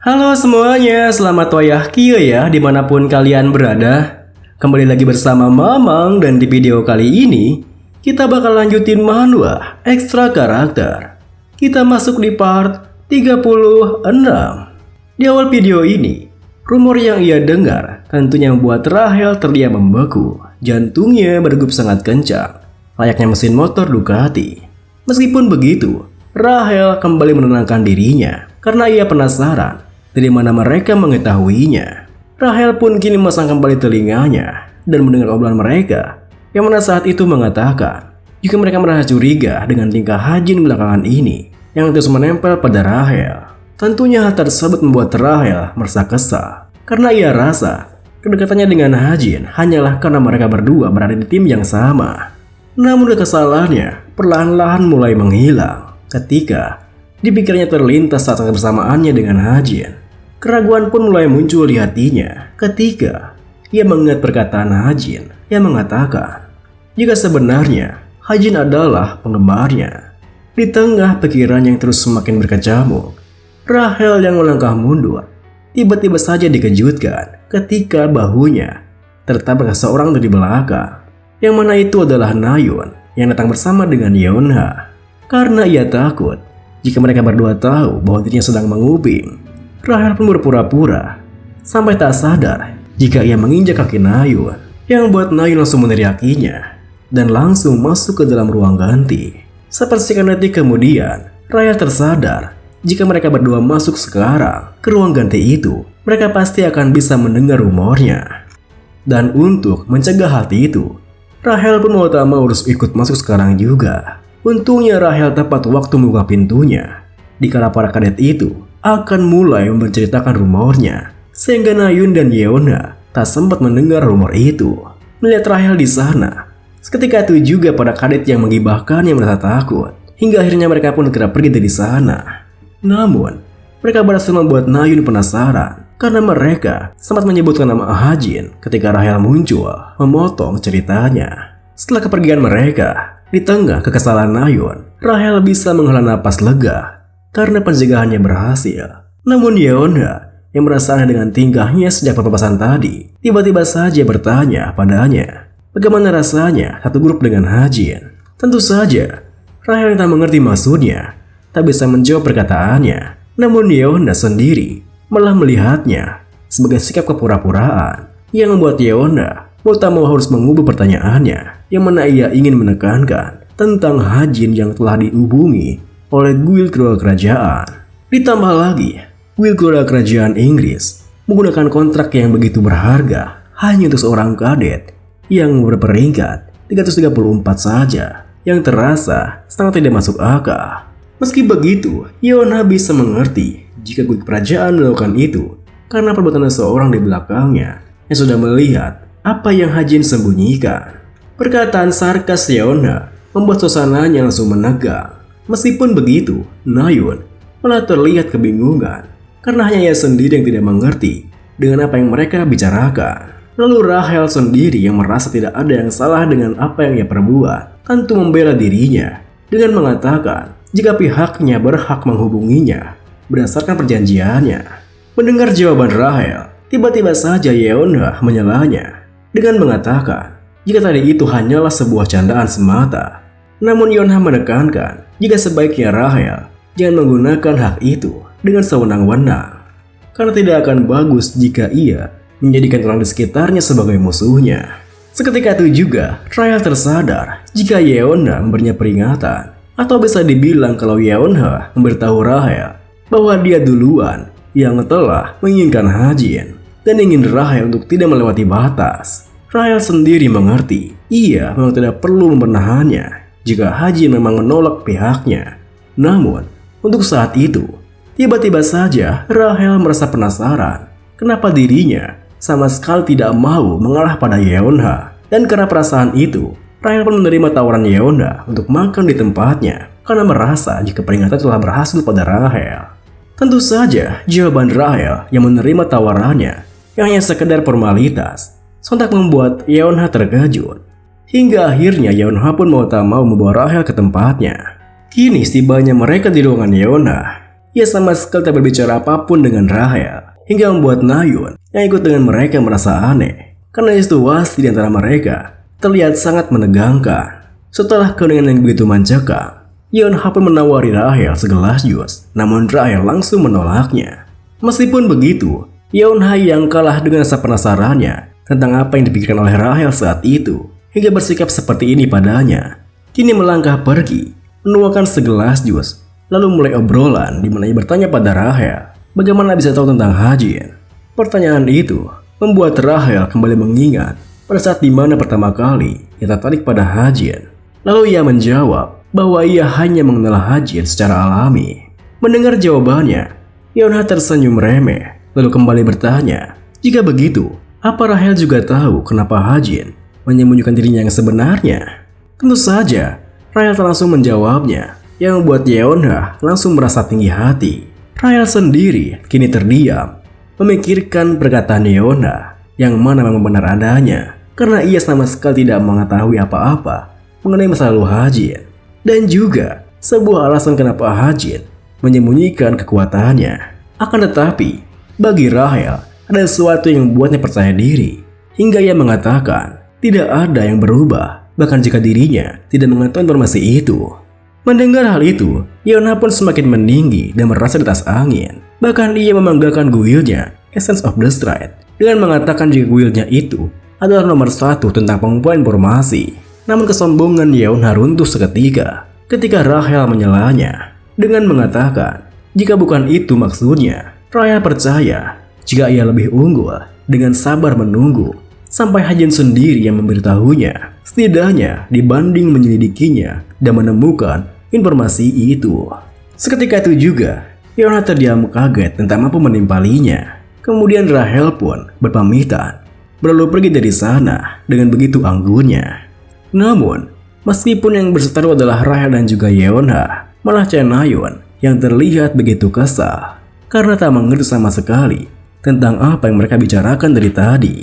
Halo semuanya, selamat wayah kia ya dimanapun kalian berada. Kembali lagi bersama Mamang dan di video kali ini kita bakal lanjutin manhwa ekstra karakter. Kita masuk di part 36. Di awal video ini, rumor yang ia dengar tentunya membuat Rahel terdiam membeku. Jantungnya berdegup sangat kencang, layaknya mesin motor Ducati. Meskipun begitu, Rahel kembali menenangkan dirinya karena ia penasaran dari mana mereka mengetahuinya. Rahel pun kini memasang kembali telinganya dan mendengar obrolan mereka, yang mana saat itu mengatakan jika mereka merasa curiga dengan tingkah Hajin belakangan ini yang terus menempel pada Rahel. Tentunya hal tersebut membuat Rahel merasa kesal karena ia rasa kedekatannya dengan Hajin hanyalah karena mereka berdua berada di tim yang sama. Namun kekesalannya perlahan-lahan mulai menghilang ketika dipikirnya terlintas saat kebersamaannya dengan Hajin. Keraguan pun mulai muncul di hatinya ketika ia mengingat perkataan Hajin yang mengatakan jika sebenarnya Hajin adalah penggemarnya. Di tengah pikiran yang terus semakin berkecamuk, Rahel yang melangkah mundur tiba-tiba saja dikejutkan ketika bahunya tertabrak seorang dari belakang, yang mana itu adalah Nayun yang datang bersama dengan Yeonha. Karena ia takut jika mereka berdua tahu bahwa dirinya sedang menguping, Rahel pun berpura-pura sampai tak sadar jika ia menginjak kaki Nayun, yang membuat Nayun langsung meneriakinya dan langsung masuk ke dalam ruang ganti. Sepersekian detik kemudian, Rahel tersadar jika mereka berdua masuk sekarang ke ruang ganti itu, mereka pasti akan bisa mendengar rumornya. Dan untuk mencegah hal itu, Rahel pun mau tak mau harus ikut masuk sekarang juga. Untungnya Rahel tepat waktu membuka pintunya dikala para kadet itu akan mulai menceritakan rumornya, sehingga Nayun dan Yeonha tak sempat mendengar rumor itu. Melihat Rahel di sana, seketika itu juga para kadet yang menggibahkan yang merasa takut, hingga akhirnya mereka pun segera pergi dari sana. Namun, mereka berhasil membuat Nayun penasaran karena mereka sempat menyebutkan nama Hajin ketika Rahel muncul memotong ceritanya. Setelah kepergian mereka, di tengah kekesalan Nayun, Rahel bisa menghela napas lega karena pencegahannya berhasil. Namun Yeonha yang merasa aneh dengan tingkahnya sejak perpapasan tadi, tiba-tiba saja bertanya padanya bagaimana rasanya satu grup dengan Hajin. Tentu saja Rahel yang tak mengerti maksudnya tak bisa menjawab perkataannya. Namun Yeonha sendiri malah melihatnya sebagai sikap kepura-puraan yang membuat Yeonha mau tak mau harus mengubah pertanyaannya, yang mana ia ingin menekankan tentang Hajin yang telah dihubungi oleh guild keluarga kerajaan. Ditambah lagi, guild keluarga kerajaan Inggris menggunakan kontrak yang begitu berharga hanya untuk seorang kadet yang berperingkat 334 saja, yang terasa sangat tidak masuk akal. Meski begitu, Yeonha bisa mengerti jika guild kerajaan melakukan itu karena perbuatan seseorang di belakangnya yang sudah melihat apa yang Hajin sembunyikan. Perkataan sarkas Yeonha membuat suasananya langsung menegang. Meskipun begitu, Nayun malah terlihat kebingungan karena hanya ia sendiri yang tidak mengerti dengan apa yang mereka bicarakan. Lalu Rahel sendiri yang merasa tidak ada yang salah dengan apa yang ia perbuat, tentu membela dirinya dengan mengatakan jika pihaknya berhak menghubunginya berdasarkan perjanjiannya. Mendengar jawaban Rahel, tiba-tiba saja Yeonha menyalanya dengan mengatakan jika tadi itu hanyalah sebuah candaan semata. Namun Yeonha menekankan jika sebaiknya Rahel jangan menggunakan hak itu dengan sewenang-wenang, karena tidak akan bagus jika ia menjadikan orang di sekitarnya sebagai musuhnya. Seketika itu juga Rahel tersadar jika Yeonha memberinya peringatan, atau bisa dibilang kalau Yeonha memberitahu Rahel bahwa dia duluan yang telah menginginkan Hajin dan ingin Rahel untuk tidak melewati batas. Rahel sendiri mengerti ia memang tidak perlu menahannya jika Hajin memang menolak pihaknya. Namun, untuk saat itu, tiba-tiba saja Rahel merasa penasaran kenapa dirinya sama sekali tidak mau mengalah pada Yeonha. Dan karena perasaan itu, Rahel pun menerima tawaran Yeonha untuk makan di tempatnya karena merasa jika peringatan telah berhasil pada Rahel. Tentu saja jawaban Rahel yang menerima tawarannya yang hanya sekedar formalitas sontak membuat Yeonha terkejut. Hingga akhirnya Yeonha pun mau tak mau membawa Rahel ke tempatnya. Kini setibanya mereka di ruangan Yeonha, ia sama sekali tak berbicara apapun dengan Rahel, hingga membuat Nayun yang ikut dengan mereka merasa aneh, karena situasi di antara mereka terlihat sangat menegangkan. Setelah keningan yang begitu mencekam, Yeonha pun menawari Rahel segelas jus, namun Rahel langsung menolaknya. Meskipun begitu, Yeonha yang kalah dengan rasa penasarannya tentang apa yang dipikirkan oleh Rahel saat itu, hingga bersikap seperti ini padanya. Kini melangkah pergi, menuangkan segelas jus, lalu mulai obrolan di mana ia bertanya pada Rahel bagaimana bisa tahu tentang Hajin. Pertanyaan itu membuat Rahel kembali mengingat pada saat dimana pertama kali ia tertarik pada Hajin. Lalu ia menjawab bahwa ia hanya mengenal Hajin secara alami. Mendengar jawabannya, Yeonha tersenyum remeh, lalu kembali bertanya, jika begitu, apa Rahel juga tahu kenapa Hajin menyembunyikan dirinya yang sebenarnya? Tentu saja, Rahel langsung menjawabnya, yang membuat Yeonha langsung merasa tinggi hati. Rahel sendiri kini terdiam, memikirkan perkataan Yeonha yang mana memang benar adanya, karena ia sama sekali tidak mengetahui apa-apa mengenai masa lalu Hajin, dan juga sebuah alasan kenapa Hajin menyembunyikan kekuatannya. Akan tetapi, bagi Rahel ada sesuatu yang membuatnya percaya diri, hingga ia mengatakan tidak ada yang berubah, bahkan jika dirinya tidak mengetahui informasi itu. Mendengar hal itu, Yeonha pun semakin meninggi dan merasa di atas angin. Bahkan ia membanggakan guildnya, Essence of the Stride, dengan mengatakan jika guildnya itu adalah nomor 1 tentang pengumpulan informasi. Namun kesombongan Yeonha runtuh seketika ketika Rahel menyelanya dengan mengatakan jika bukan itu maksudnya. Rahel percaya jika ia lebih unggul dengan sabar menunggu sampai Hajin sendiri yang memberitahunya, setidaknya dibanding menyelidikinya dan menemukan informasi itu. Seketika itu juga, Yeonha terdiam kaget tentang apa menimpalinya. Kemudian Rahel pun berpamitan, berlalu pergi dari sana dengan begitu anggunnya. Namun, meskipun yang berseteru adalah Rahel dan juga Yeonha, malah Cha Na-yeon yang terlihat begitu kesal karena tak mengerti sama sekali tentang apa yang mereka bicarakan dari tadi.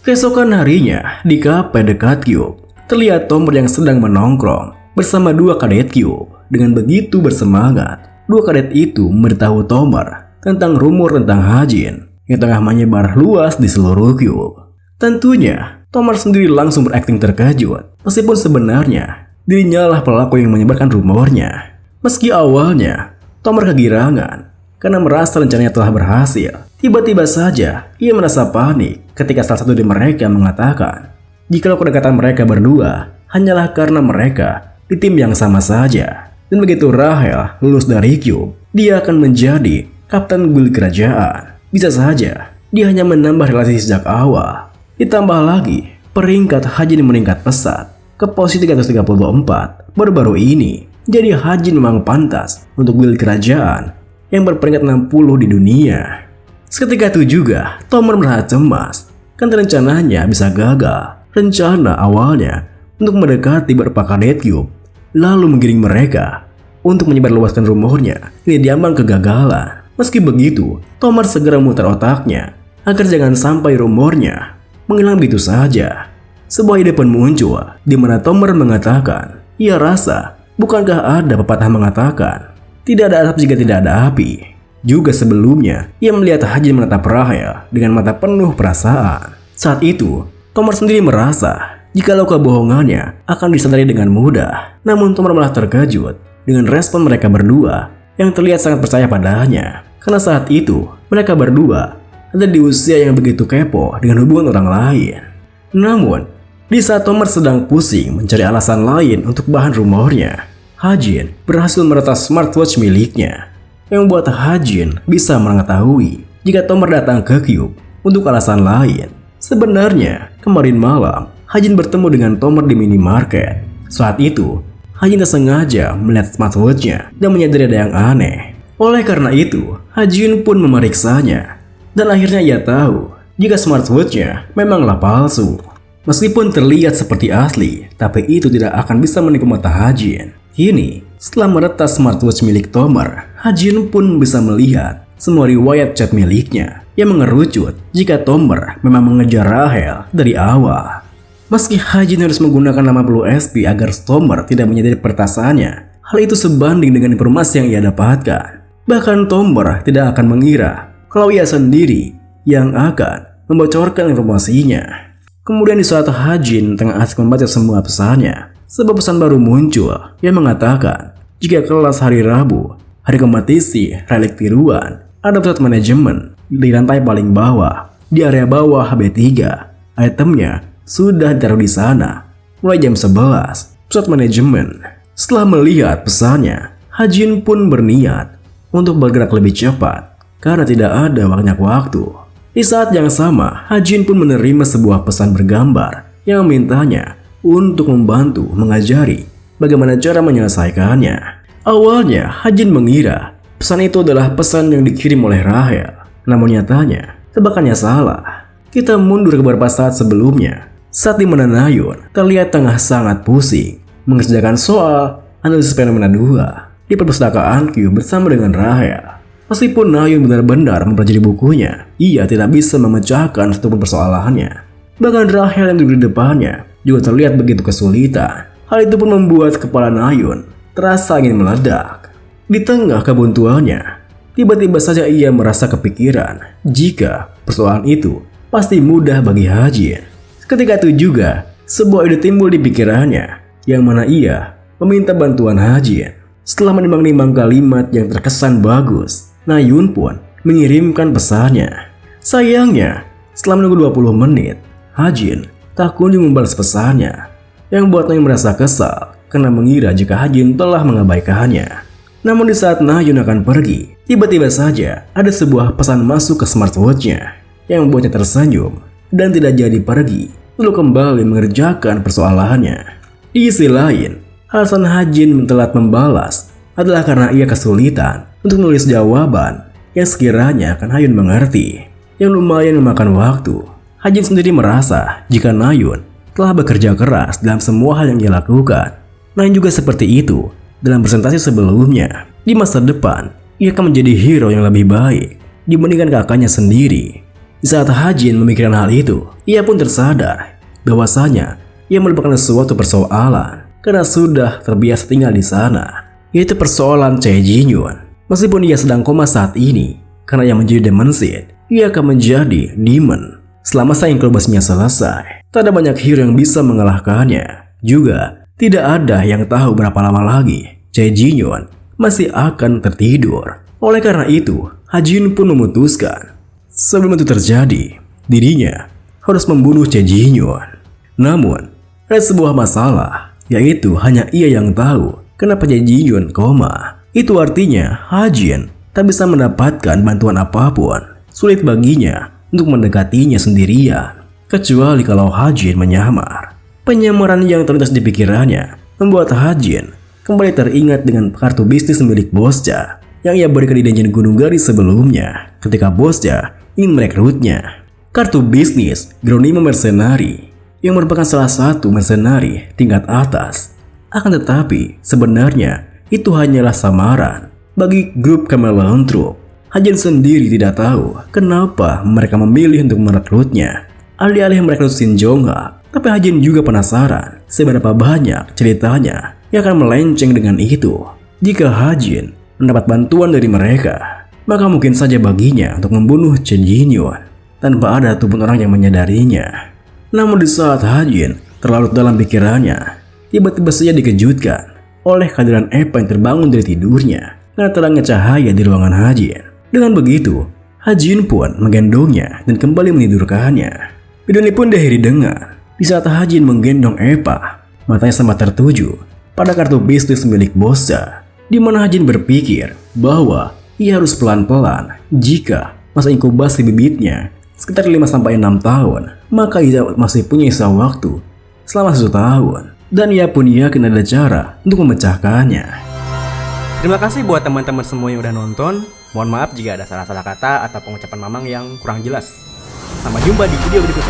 Keesokan harinya, di kafe dekat Cube, terlihat Tomer yang sedang menongkrong bersama 2 kadet Cube. Dengan begitu bersemangat, 2 kadet itu memberitahu Tomer tentang rumor tentang Hajin yang tengah menyebar luas di seluruh Cube. Tentunya, Tomer sendiri langsung berakting terkejut, meskipun sebenarnya dirinya lah pelaku yang menyebarkan rumornya. Meski awalnya, Tomer kegirangan karena merasa rencananya telah berhasil. Tiba-tiba saja, ia merasa panik ketika salah satu dari mereka mengatakan jika kedekatan mereka berdua hanyalah karena mereka di tim yang sama saja. Dan begitu Rahel lulus dari Cube, dia akan menjadi kapten guild kerajaan. Bisa saja, dia hanya menambah relasi sejak awal. Ditambah lagi, peringkat Hajin meningkat pesat ke posisi 334 baru-baru ini. Jadi Hajin memang pantas untuk guild kerajaan yang berperingkat 60 di dunia. Seketika itu juga, Tomer merasa cemas karena rencananya bisa gagal. Rencana awalnya untuk mendekati beberapa kadet Cube, lalu menggiring mereka untuk menyebarluaskan rumornya, ini diambang kegagalan. Meski begitu, Tomer segera memutar otaknya agar jangan sampai rumornya menghilang begitu saja. Sebuah ide pun muncul di mana Tomer mengatakan, ia rasa bukankah ada pepatah mengatakan tidak ada asap jika tidak ada api. Juga sebelumnya, ia melihat Hajin menatap Rahel dengan mata penuh perasaan. Saat itu, Tomer sendiri merasa jikalau kebohongannya akan disadari dengan mudah. Namun Tomer malah terkejut dengan respon mereka berdua yang terlihat sangat percaya padanya. Karena saat itu, mereka berdua ada di usia yang begitu kepo dengan hubungan orang lain. Namun, di saat Tomer sedang pusing mencari alasan lain untuk bahan rumornya, Hajin berhasil meretas smartwatch miliknya, yang membuat Hajin bisa mengetahui jika Tomer datang ke Cube untuk alasan lain. Sebenarnya, kemarin malam, Hajin bertemu dengan Tomer di minimarket. Saat itu, Hajin tak sengaja melihat smartwatch-nya dan menyadari ada yang aneh. Oleh karena itu, Hajin pun memeriksanya. Dan akhirnya ia tahu jika smartwatch-nya memanglah palsu. Meskipun terlihat seperti asli, tapi itu tidak akan bisa menipu mata Hajin. Kini, setelah meretas smartwatch milik Tomer, Hajin pun bisa melihat semua riwayat chat miliknya yang mengerucut jika Tomer memang mengejar Rahel dari awal. Meski Hajin harus menggunakan 50 SP agar Tomer tidak menyadari pertasannya, hal itu sebanding dengan informasi yang ia dapatkan. Bahkan Tomber tidak akan mengira kalau ia sendiri yang akan membocorkan informasinya. Kemudian di saat Hajin tengah asik membaca semua pesannya, sebuah pesan baru muncul yang mengatakan jika kelas hari Rabu, hari kompetisi relik tiruan, ada pusat manajemen di lantai paling bawah, di area bawah HB3. Itemnya sudah ditaruh di sana mulai jam 11. Pusat manajemen. Setelah melihat pesannya, Hajin pun berniat untuk bergerak lebih cepat karena tidak ada banyak waktu. Di saat yang sama, Hajin pun menerima sebuah pesan bergambar yang memintanya untuk membantu mengajari bagaimana cara menyelesaikannya. Awalnya, Hajin mengira pesan itu adalah pesan yang dikirim oleh Rahel. Namun nyatanya, tebakannya salah. Kita mundur ke beberapa saat sebelumnya, saat dimana Nayun terlihat tengah sangat pusing mengerjakan soal analisis fenomena 2 di perpustakaan Q bersama dengan Rahel. Meskipun Nayun benar-benar mempelajari bukunya, ia tidak bisa memecahkan satupun persoalannya. Bahkan Rahel yang duduk di depannya juga terlihat begitu kesulitan. Hal itu pun membuat kepala Nayun terasa ingin meledak. Di tengah kebuntuannya, tiba-tiba saja ia merasa kepikiran jika persoalan itu pasti mudah bagi Hajin. Ketika itu juga, sebuah ide timbul di pikirannya, yang mana ia meminta bantuan Hajin. Setelah menimbang-nimbang kalimat yang terkesan bagus, Nayun pun mengirimkan pesannya. Sayangnya, setelah menunggu 20 menit, Hajin tak kunjung membalas pesannya, yang membuat Nayun merasa kesal karena mengira jika Hajin telah mengabaikannya. Namun di saat Nayun akan pergi, tiba-tiba saja ada sebuah pesan masuk ke smartwatch-nya yang membuatnya tersenyum dan tidak jadi pergi, lalu kembali mengerjakan persoalannya. Di sisi lain, alasan Hajin telat membalas adalah karena ia kesulitan untuk menulis jawaban yang sekiranya akan Nayun mengerti, yang lumayan memakan waktu. Hajin sendiri merasa jika Nayun telah bekerja keras dalam semua hal yang ia lakukan. Nayun juga seperti itu dalam presentasi sebelumnya. Di masa depan, ia akan menjadi hero yang lebih baik dibandingkan kakaknya sendiri. Di saat Hajin memikirkan hal itu, ia pun tersadar bahwasanya ia melupakan suatu persoalan karena sudah terbiasa tinggal di sana, yaitu persoalan Chae Jinyun. Meskipun ia sedang koma saat ini, karena yang menjadi Demon Seed, ia akan menjadi Demon selama inkubasinya selesai. Tak ada banyak hero yang bisa mengalahkannya. Juga tidak ada yang tahu berapa lama lagi Chae Jinyun masih akan tertidur. Oleh karena itu, Hajin pun memutuskan sebelum itu terjadi, dirinya harus membunuh Chae Jinyun. Namun, ada sebuah masalah, yaitu hanya ia yang tahu kenapa Chae Jinyun koma. Itu artinya Hajin tak bisa mendapatkan bantuan apapun. Sulit baginya untuk mendekatinya sendirian, kecuali kalau Hajin menyamar. Penyamaran yang terlintas di pikirannya membuat Hajin kembali teringat dengan kartu bisnis milik bosnya yang ia berikan di dungeon Gunung Garis sebelumnya ketika bosnya ingin merekrutnya. Kartu bisnis Geronimo Mercenary yang merupakan salah satu mercenary tingkat atas. Akan tetapi sebenarnya itu hanyalah samaran bagi grup Chameleon Troupe. Hajin sendiri tidak tahu kenapa mereka memilih untuk merekrutnya. Alih-alih merekrut Shin Jong-ha, tapi Hajin juga penasaran seberapa banyak ceritanya yang akan melenceng dengan itu. Jika Hajin mendapat bantuan dari mereka, maka mungkin saja baginya untuk membunuh Chae Jinyun tanpa ada satupun orang yang menyadarinya. Namun di saat Hajin terlarut dalam pikirannya, tiba-tiba saja dikejutkan oleh kehadiran Eva yang terbangun dari tidurnya karena terangnya cahaya di ruangan Hajin. Dengan begitu, Hajin pun menggendongnya dan kembali menidurkannya. Video ini pun diakhiri dengan di saat Hajin menggendong Eva, matanya sempat tertuju pada kartu bisnis milik bosnya, di mana Hajin berpikir bahwa ia harus pelan-pelan jika masa inkubasi bibitnya sekitar 5-6 tahun, maka ia masih punya sisa waktu selama 1 tahun, dan ia pun yakin ada cara untuk memecahkannya. Terima kasih buat teman-teman semua yang udah nonton. Mohon maaf jika ada salah-salah kata atau pengucapan Mamang yang kurang jelas. Sampai jumpa di video berikutnya.